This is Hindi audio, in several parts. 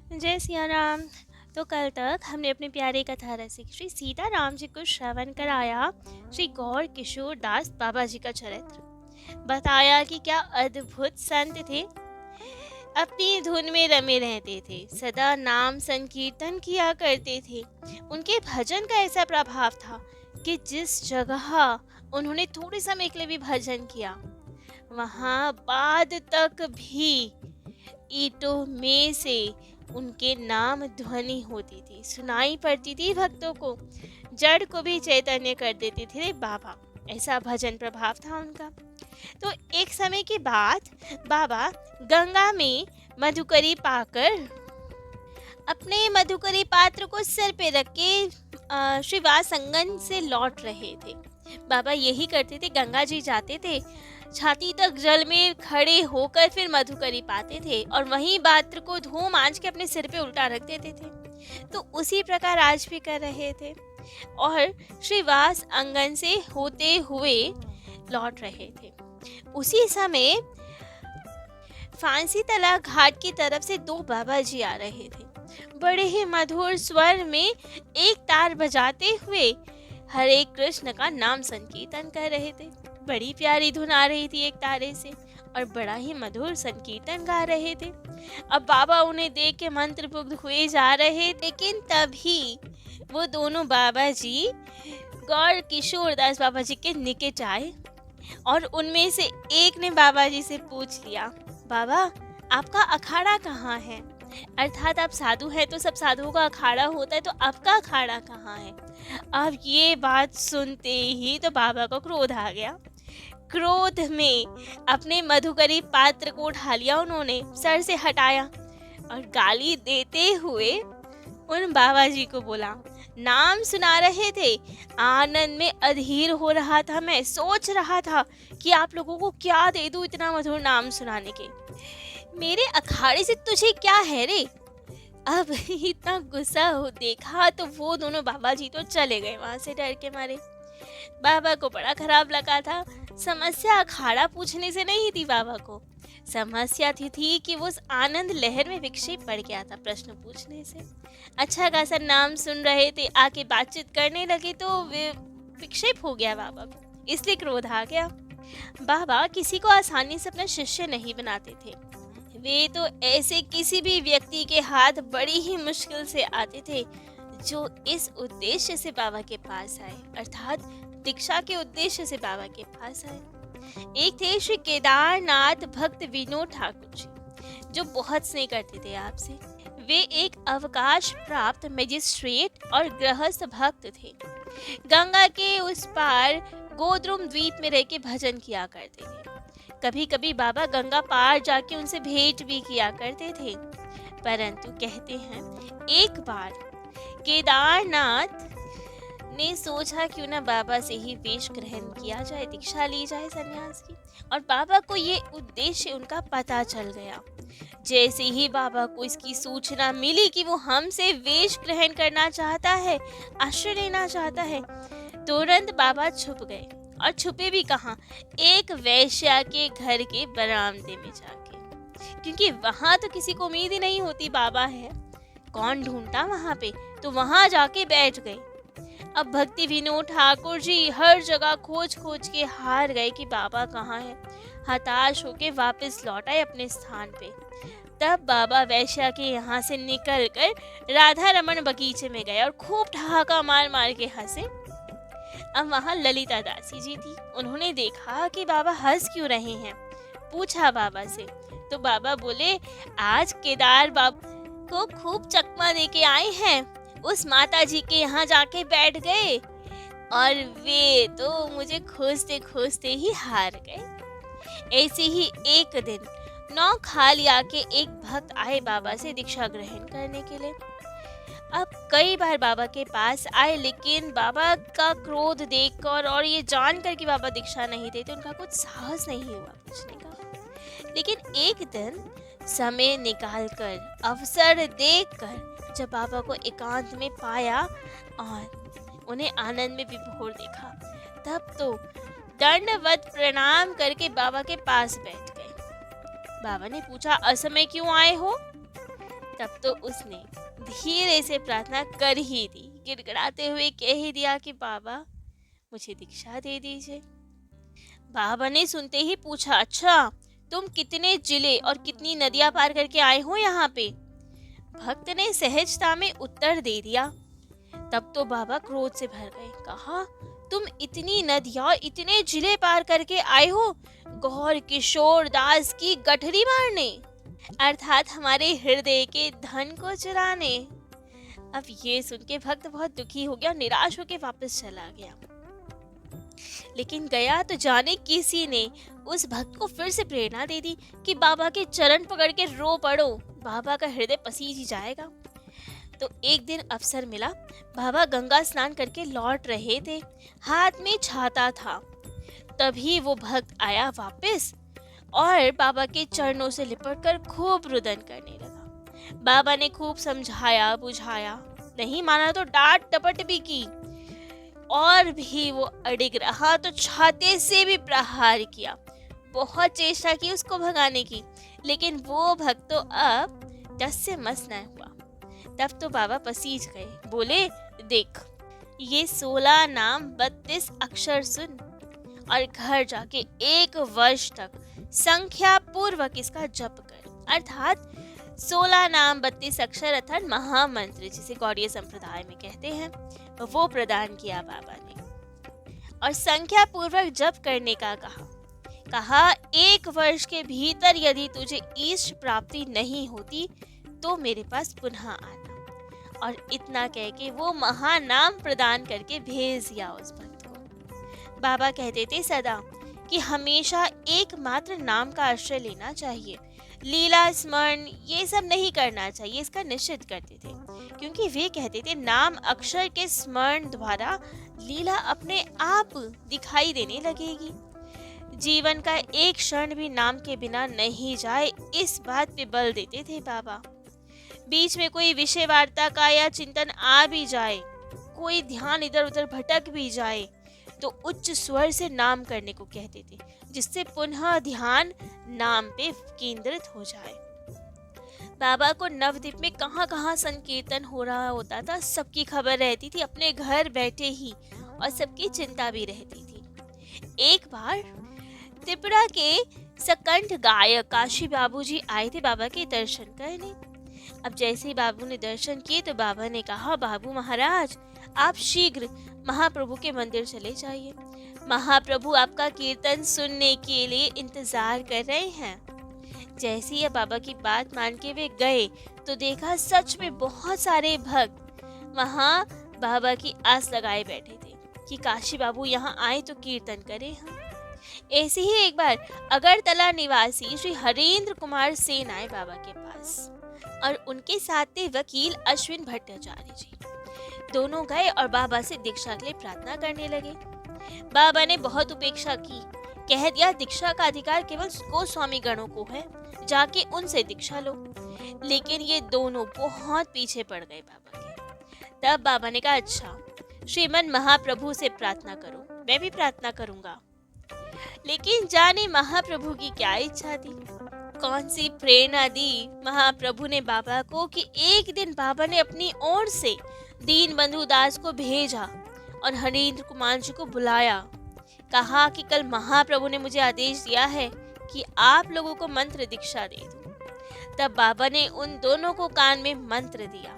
जय सिया राम। तो कल तक हमने अपने प्यारे कथा रसिक श्री सीता राम जी को श्रवण कराया श्री गौर किशोर दास बाबा जी का चरित्र। बताया कि क्या अद्भुत संत थे, अपनी धुन में रमे रहते थे, सदा नाम संकीर्तन किया करते थे। उनके भजन का ऐसा प्रभाव था कि जिस जगह उन्होंने थोड़े समय के लिए भी भजन किया, वहां बाद तक भी ईंटों में से उनके नाम ध्वनि होती थी, सुनाई पड़ती थी भक्तों को, जड़ को भी चैतन्य कर देते थे बाबा। ऐसा भजन प्रभाव था उनका। तो एक समय के बाद बाबा गंगा में मधुकरी पाकर अपने मधुकरी पात्र को सिर पे रख के श्री वासंगन से लौट रहे थे। बाबा यही करते थे, गंगा जी जाते थे, छाती तक जल में खड़े होकर फिर मधुकरी पाते थे और वहीं पात्र को धो मांज के अपने सिर पे उल्टा रख देते थे। तो उसी प्रकार आज भी कर रहे थे और श्री वास अंगन से होते हुए लौट रहे थे। उसी समय फांसी तला घाट की तरफ से दो बाबा जी आ रहे थे, बड़े ही मधुर स्वर में एक तार बजाते हुए हरे कृष्ण का नाम संकीर्तन कर रहे थे। बड़ी प्यारी धुन आ रही थी एक तारे से और बड़ा ही मधुर संकीर्तन गा रहे थे। अब बाबा उन्हें देख के मंत्रमुग्ध हुए जा रहे, लेकिन तभी वो दोनों बाबा जी गौर किशोर दास बाबा जी के निकट आए और उनमें से एक ने बाबा जी से पूछ लिया, बाबा आपका अखाड़ा कहाँ है? अर्थात आप साधु हैं तो सब साधुओं का अखाड़ा होता है, तो आपका अखाड़ा कहाँ है? अब ये बात सुनते ही तो बाबा को क्रोध आ गया। क्रोध में अपने मधुकरी पात्र को उठा लिया, उन्होंने सर से हटाया और गाली देते हुए उन बाबा जी को बोला, नाम सुना रहे थे, आनंद में अधीर हो रहा था, मैं सोच रहा था कि आप लोगों को क्या दे दूं इतना मधुर नाम सुनाने के, मेरे अखाड़े से तुझे क्या है रे? अब इतना गुस्सा हो देखा तो वो दोनों बाबा जी तो चले गए वहां से डर के मारे। बाबा को बड़ा खराब लगा था। समस्या अखाड़ा पूछने से नहीं थी, बाबा को समस्या थी कि वो उस आनंद लहर में विक्षेप पड़ गया था प्रश्न पूछने से। अच्छा खासा नाम सुन रहे थे, आके बातचीत करने लगे तो विक्षेप हो गया बाबा को, इसलिए क्रोध आ गया। बाबा किसी को आसानी से अपना शिष्य नहीं बनाते थे, वे तो ऐसे किसी भी व्यक्ति के हाथ बड़ी ही मुश्किल से आते थे जो इस उद्देश्य से बाबा के पास आए, अर्थात दीक्षा के उद्देश्य से बाबा के पास आए। एक थे श्री केदारनाथ भक्त विनोद ठाकुर जी, जो बहुत स्नेह करते थे आपसे। वे एक अवकाश प्राप्त मजिस्ट्रेट और गृहस्थ भक्त थे। गंगा के उस पार गोद्रुम द्वीप में रह के भजन किया करते थे। कभी कभी बाबा गंगा पार जाके उनसे भेंट भी किया करते थे। परंतु कहते हैं एक बार केदारनाथ ने सोचा क्यों ना बाबा से ही वेश ग्रहण किया जाए, दीक्षा ली जाए सन्यास की, और बाबा को ये उद्देश्य उनका पता चल गया। जैसे ही बाबा को इसकी सूचना मिली कि वो हमसे वेश ग्रहण करना चाहता है, आश्रय लेना चाहता है, तुरंत बाबा छुप गए। और छुपे भी कहाँ, एक वैश्या के घर के बरामदे में जाके, क्योंकि वहां तो किसी को उम्मीद ही नहीं होती बाबा है, कौन ढूंढता वहां पे, तो वहां जाके बैठ गए। अब भक्ति विनोद ठाकुर जी हर जगह खोज खोज के हार गए कि बाबा कहाँ है। हताश होके वापस लौट आए अपने स्थान पे। तब बाबा वैश्या के यहाँ से निकलकर राधा रमन बगीचे में गए और खूब ठहाका मार मार के हंसे। अब वहाँ ललिता दासी जी थी, उन्होंने देखा कि बाबा हंस क्यों रहे हैं, पूछा बाबा से, तो बाबा बोले, आज केदार बाबा को खूब चकमा दे के आए हैं, उस माता जी के यहाँ जाके बैठ गए और वे तो मुझे खोजते खोजते ही हार गए। ऐसे ही एक दिन नौखालिया के एक भक्त आए बाबा से दीक्षा ग्रहण करने के लिए। अब कई बार बाबा के पास आए, लेकिन बाबा का क्रोध देखकर और ये जानकर कि बाबा दीक्षा नहीं देते, उनका कुछ साहस नहीं हुआ पूछने का। लेकिन एक दिन समय निकालकर, अवसर देखकर जब बाबा को एकांत में पाया और उन्हें आनंद में विभोर देखा, तब तो दंडवत प्रणाम करके बाबा के पास बैठ गए। बाबा ने पूछा, असमय क्यों आए हो? तब तो उसने धीरे से प्रार्थना कर ही दी, गिड़गिड़ाते हुए कह ही दिया कि बाबा मुझे दीक्षा दे दीजिए। बाबा ने सुनते ही पूछा, अच्छा तुम कितने जिले और कितनी नदियां पार करके आए हो यहाँ पे? भक्त ने सहजता में उत्तर दे दिया। तब तो बाबा क्रोध से भर गए। कहा, तुम इतनी नदियां इतने जिले पार करके आए हो गौर किशोर दास की गठरी मारने, अर्थात हमारे हृदय के धन को चुराने। अब ये सुन के भक्त बहुत दुखी हो गया, निराश होकर वापस चला गया। लेकिन गया तो जाने किसी ने उस भक्त को फिर से प्रेरणा दे दी कि बाबा के चरण पकड़ के रो पड़ो, बाबा का हृदय पसीज ही जाएगा। तो एक दिन अवसर मिला, बाबा गंगा स्नान करके लौट रहे थे, हाथ में छाता था। तभी वो भक्त आया वापस और बाबा के चरणों से लिपट कर खूब रुदन करने लगा। बाबा ने खूब समझाया बुझाया, नहीं माना तो डांट टपट भी की, और भी वो अड़िग रहा तो छाते से भी प्रहार किया। बहुत चेष्टा की उसको भगाने की, लेकिन वो भक्त तो अब टस से मस न हुआ। तब तो बाबा पसीज गए, बोले, देख ये 16 नाम 32 अक्षर सुन और घर जाके 1 वर्ष तक संख्या पूर्वक इसका जप कर। अर्थात 16 नाम 32 अक्षर अर्थात महामंत्र, जिसे गौड़ीय संप्रदाय में कहते हैं, वो प्रदान किया बाबा ने। और संख्या पूर्वक जप करने का कहा 1 वर्ष के भीतर यदि तुझे ईष्ट प्राप्ति नहीं होती तो मेरे पास पुनः आना। और इतना कह के वो महानाम प्रदान करके भेज दिया उस भक्त को। बाबा कहते थे सदा कि हमेशा एकमात्र नाम का आश्रय लेना चाहिए, लीला स्मरण ये सब नहीं करना चाहिए, इसका निषेध करते थे, क्योंकि वे कहते थे नाम अक्षर के स्मरण द्वारा लीला अपने आप दिखाई देने लगेगी। जीवन का एक क्षण भी नाम के बिना नहीं जाए, इस बात पे बल देते थे बाबा। बीच में कोई विषय वार्ता का या चिंतन आ भी जाए, कोई ध्यान इधर उधर भटक भी जाए, तो उच्च स्वर से नाम करने को कहते थे, जिससे पुनः ध्यान नाम पे केंद्रित हो जाए। बाबा को नवद्वीप में कहाँ कहाँ संकीर्तन हो रहा होता था, सबकी खबर रहती थी अपने घर बैठे ही, और सबकी चिंता भी रहती थी। एक बार त्रिपुरा के सकंठ गायक काशी बाबूजी आए थे बाबा के दर्शन करने। अब जैसे ही बाबू ने दर्शन किए तो बाबा ने कहा, बाबू महाराज आप शीघ्र महाप्रभु के मंदिर चले जाइए, महाप्रभु आपका कीर्तन सुनने के लिए इंतजार कर रहे हैं। जैसे ही बाबा की बात मान के वे गए तो देखा सच में बहुत सारे भक्त वहाँ बाबा की आस लगाए बैठे थे कि काशी बाबू यहाँ आए तो कीर्तन करें हम। ऐसे ही एक बार अगरतला निवासी श्री हरेंद्र कुमार सेन आए बाबा के पास, और उनके साथ थे वकील अश्विन भट्टाचार्य जी। दोनों गए और बाबा से दीक्षा के लिए प्रार्थना करने लगे। बाबा ने बहुत उपेक्षा की, कह दिया दीक्षा का अधिकार केवल गोस्वामी गणों को है, जाके उनसे दीक्षा लो। लेकिन ये दोनों बहुत पीछे पड़ गए बाबा के। तब बाबा ने कहा, अच्छा श्रीमन महाप्रभु से प्रार्थना करो, मैं भी प्रार्थना करूंगा। लेकिन जाने महाप्रभु की क्या इच्छा थी, कौन सी प्रेरणा दी महाप्रभु ने बाबा को कि एक दिन बाबा ने अपनी ओर से दीन बंधु दास को भेजा और हरेंद्र कुमार जी को बुलाया। कहा कि कल महाप्रभु ने मुझे आदेश दिया है कि आप लोगों को मंत्र दीक्षा दे दूं। तब बाबा ने उन दोनों को कान में मंत्र दिया,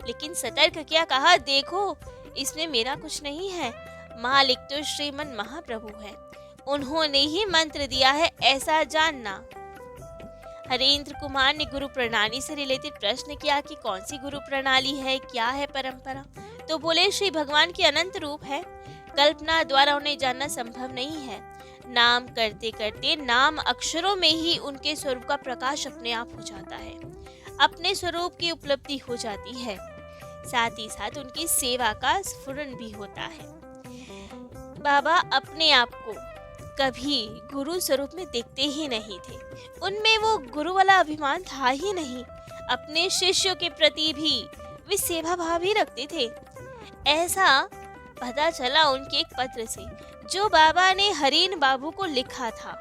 लेकिन सतर्क किया, कहा देखो इसमें मेरा कुछ नहीं है, मालिक तो श्रीमन महाप्रभु है, उन्होंने ही मंत्र दिया है ऐसा जानना। हरेंद्र कुमार ने गुरु प्रणाली से रिलेटेड प्रश्न किया कि कौन सी गुरु प्रणाली है, क्या है परंपरा। तो बोले श्री भगवान की अनंत रूप है, कल्पना द्वारा उन्हें जानना संभव नहीं है। नाम करते करते नाम अक्षरों में ही उनके स्वरूप का प्रकाश अपने आप हो जाता है, अपने स्वरूप की उपलब्धि हो जाती है, साथ ही साथ उनकी सेवा का स्फुरन भी होता है। बाबा अपने आप को कभी गुरु स्वरूप में देखते ही नहीं थे, उनमें वो गुरु वाला अभिमान था ही नहीं। अपने शिष्यों के प्रति भी वे सेवा भाव ही रखते थे। ऐसा पता चला उनके एक पत्र से जो बाबा ने हरीन बाबू को लिखा था।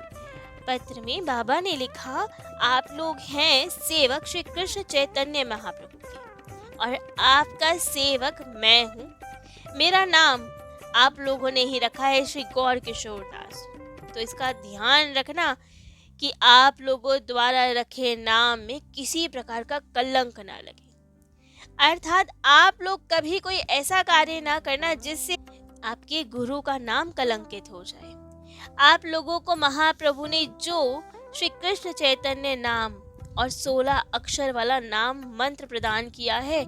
पत्र में बाबा ने लिखा, आप लोग हैं सेवक श्री कृष्ण चैतन्य महाप्रभु के और आपका सेवक मैं हूँ। मेरा नाम आप लोगों ने ही रखा है श्री गौर किशोर दास। तो इसका ध्यान रखना कि आप लोगों द्वारा रखे नाम में किसी प्रकार का कलंक ना लगे। अर्थात आप लोग कभी कोई ऐसा कार्य ना करना जिससे आपके गुरु का नाम कलंकित हो जाए। आप लोगों को महाप्रभु ने जो श्री कृष्ण चैतन्य नाम और 16 अक्षर वाला नाम मंत्र प्रदान किया है,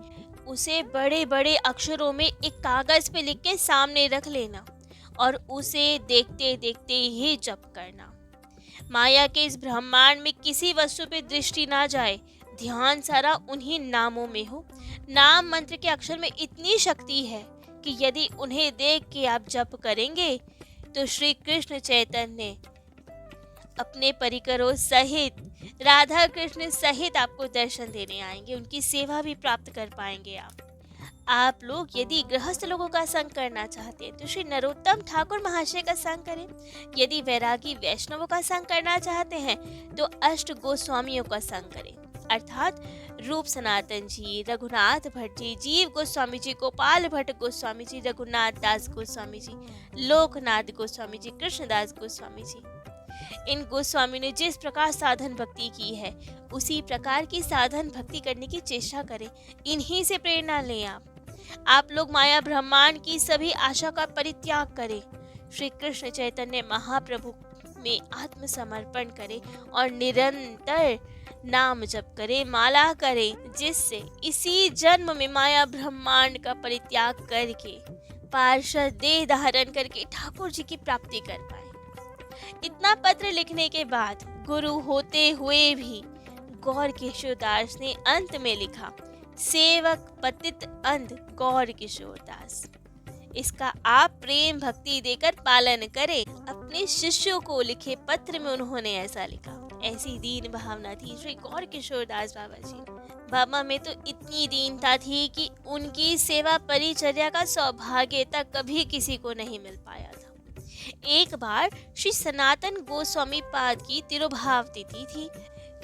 उसे बड़े बड़े अक्षरों में एक कागज पे लिख के सामने रख लेना और उसे देखते देखते ही जप करना। माया के इस ब्रह्मांड में किसी वस्तु पे दृष्टि ना जाए, ध्यान सारा उन्हीं नामों में हो। नाम मंत्र के अक्षर में इतनी शक्ति है कि यदि उन्हें देख के आप जप करेंगे तो श्री कृष्ण चैतन्य अपने परिकरों सहित, राधा कृष्ण सहित आपको दर्शन देने आएंगे, उनकी सेवा भी प्राप्त कर पाएंगे आप लोग यदि गृहस्थ लोगों का संग करना चाहते हैं तो श्री नरोत्तम ठाकुर महाशय का संग करें। यदि वैरागी वैष्णवों का संग करना चाहते हैं तो अष्ट गोस्वामियों का संग करें, अर्थात रूप सनातन जी, रघुनाथ भट्ट जी, जीव गोस्वामी जी, गोपाल भट्ट गोस्वामी जी, रघुनाथ दास गोस्वामी जी, लोकनाथ गोस्वामी जी, कृष्णदास गोस्वामी जी। इन गोस्वामी ने जिस प्रकार साधन भक्ति की है उसी प्रकार की साधन भक्ति करने की चेष्टा करें। इन्हीं से प्रेरणा लें। आप लोग माया ब्रह्मांड की सभी आशा का परित्याग करें, श्री कृष्ण चैतन्य महाप्रभु में आत्मसमर्पण करें और निरंतर नाम जप करें, माला करें, जिससे इसी जन्म में माया ब्रह्मांड का परित्याग करके पार्षद देह धारण करके ठाकुर जी की प्राप्ति कर पाए। इतना पत्र लिखने के बाद गुरु होते हुए भी गौर किशोर दास ने अंत में लिखा, सेवक पतित अंध गौर किशोर दास। इसका आप प्रेम भक्ति देकर पालन करें। अपने शिष्यों को लिखे पत्र में उन्होंने ऐसा लिखा। ऐसी दीन भावना थी श्री गौर किशोर दास बाबा जी। बाबा में तो इतनी दीनता थी कि उनकी सेवा परिचर्या का सौभाग्य तक कभी किसी को नहीं मिल पाया था। एक बार श्री सनातन गोस्वामी पाद की तिरुभाव तिथि थी,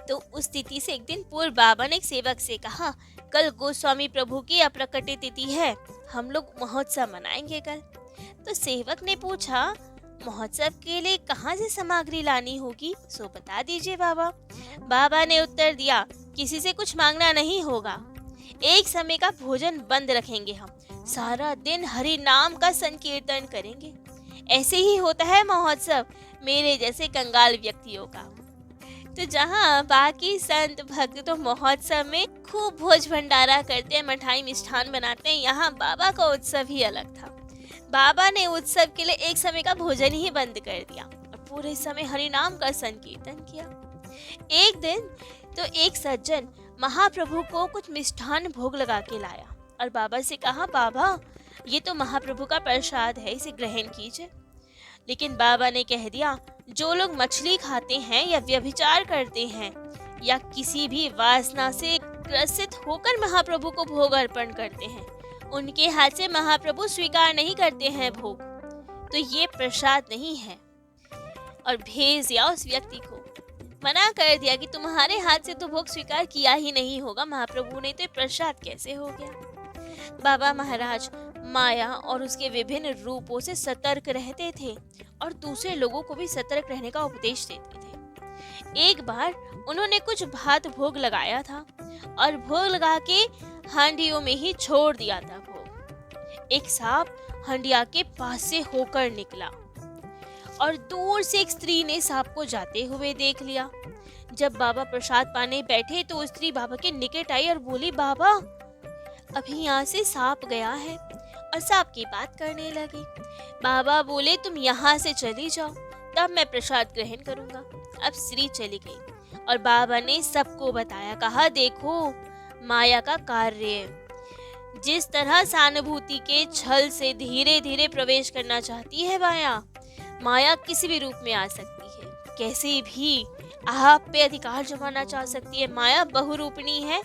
तो उस तिथि से एक दिन पूर्व बाबा ने एक सेवक से कहा, कल गोस्वामी प्रभु की अप्रकटित तिथि है, हम लोग महोत्सव मनाएंगे कल। तो सेवक ने पूछा, महोत्सव के लिए कहाँ से सामग्री लानी होगी, सो बता दीजिए बाबा। बाबा ने उत्तर दिया, किसी से कुछ मांगना नहीं होगा, एक समय का भोजन बंद रखेंगे, हम सारा दिन हरि नाम का संकीर्तन करेंगे। ऐसे ही होता है महोत्सव मेरे जैसे कंगाल व्यक्तियों का। तो जहाँ बाकी संत भक्त तो महोत्सव में खूब भोज भंडारा करते हैं, मिठाई मिष्ठान बनाते हैं, यहाँ बाबा का उत्सव ही अलग था। बाबा ने उत्सव के लिए एक समय का भोजन ही बंद कर दिया और पूरे समय हरि नाम का संकीर्तन किया। एक दिन तो एक सज्जन महाप्रभु को कुछ मिष्ठान भोग लगा के लाया और बाबा से कहा, बाबा ये तो महाप्रभु का प्रसाद है, इसे ग्रहण कीजिए। लेकिन बाबा ने कह दिया, जो लोग मछली खाते हैं या व्यभिचार करते हैं या किसी भी वासना से ग्रसित होकर महाप्रभु को भोग अर्पण करते हैं, उनके हाथ से महाप्रभु स्वीकार नहीं करते हैं भोग, तो ये प्रसाद नहीं है। और भेज दिया उस व्यक्ति को, मना कर दिया कि तुम्हारे हाथ से तो भोग स्वीकार किया ही नहीं होगा महाप्रभु ने, तो प्रसाद कैसे हो गया। बाबा महाराज माया और उसके विभिन्न रूपों से सतर्क रहते थे और दूसरे लोगों को भी सतर्क रहने का उपदेश देते थे। एक बार उन्होंने कुछ भात भोग लगाया था और भोग लगा के हांडियों में ही छोड़ दिया था भोग। एक सांप हंडिया के पास से होकर निकला और दूर से एक स्त्री ने सांप को जाते हुए देख लिया। जब बाबा प्रसाद पाने बैठे तो स्त्री बाबा के निकट आई और बोली, बाबा अभी यहाँ से सांप गया है, और सांप की बात करने लगी। बाबा बोले, तुम यहाँ से चली जाओ, तब मैं प्रसाद ग्रहण करूँगा। अब स्त्री चली गई और बाबा ने सबको बताया, कहा देखो माया का कार्य है। जिस तरह सहानुभूति के छल से धीरे धीरे प्रवेश करना चाहती है माया किसी भी रूप में आ सकती है, कैसे भी आप पे अधिकार जमाना चाह सकती है। माया बहुरूपिणी है,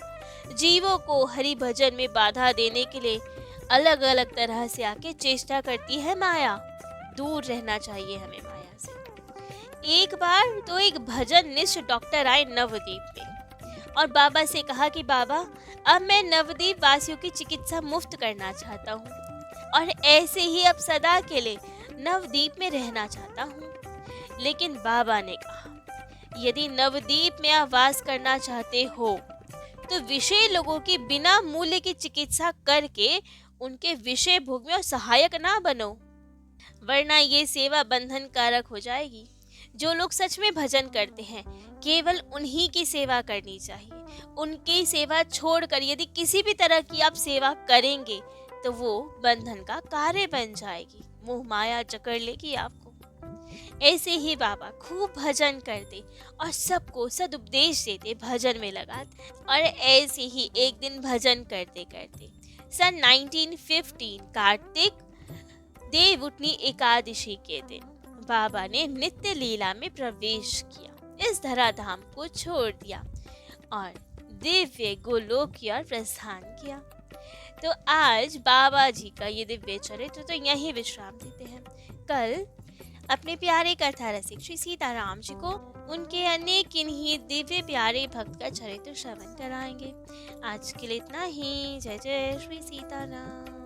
जीवों को हरि भजन में बाधा देने के लिए अलग अलग तरह से आके चेष्टा करती है माया। दूर रहना चाहिए हमें माया से। एक बार तो एक भजन निष्ठ डॉक्टर आए नवद्वीप में और बाबा से कहा कि बाबा, अब मैं नवद्वीप वासियों की चिकित्सा मुफ्त करना चाहता हूँ और ऐसे ही अब सदा के लिए नवद्वीप में रहना चाहता हूँ। लेकिन बाबा ने कहा, यदि नवद्वीप में आप वास करना चाहते हो तो विषय लोगों की बिना मूल्य की चिकित्सा करके उनके विषय भोग में और सहायक ना बनो, वरना ये सेवा बंधन कारक हो जाएगी। जो लोग सच में भजन करते हैं केवल उन्हीं की सेवा करनी चाहिए। उनकी सेवा छोड़कर यदि किसी भी तरह की आप सेवा करेंगे तो वो बंधन का कार्य बन जाएगी, मोह माया जकड़ लेगी आपको। ऐसे ही बाबा खूब भजन करते और सबको सदुपदेश देते, भजन में लगाते। और ऐसे ही एक दिन भजन करते करते सन 1915 कार्तिक देव उठनी एकादशी के दिन बाबा ने नित्य लीला में प्रवेश किया, इस धराधाम को छोड़ दिया और दिव्य गोलोक की ओर प्रस्थान किया। तो आज बाबा जी का ये दिव्य चरित्र तो यहीं विश्राम देते हैं। कल अपने प्यारे कथा रसिक श्री सीताराम जी को उनके अनेक इन्हीं दिव्य प्यारे भक्त का चरित्र श्रवण कराएंगे। आज के लिए इतना ही। जय जय श्री सीताराम।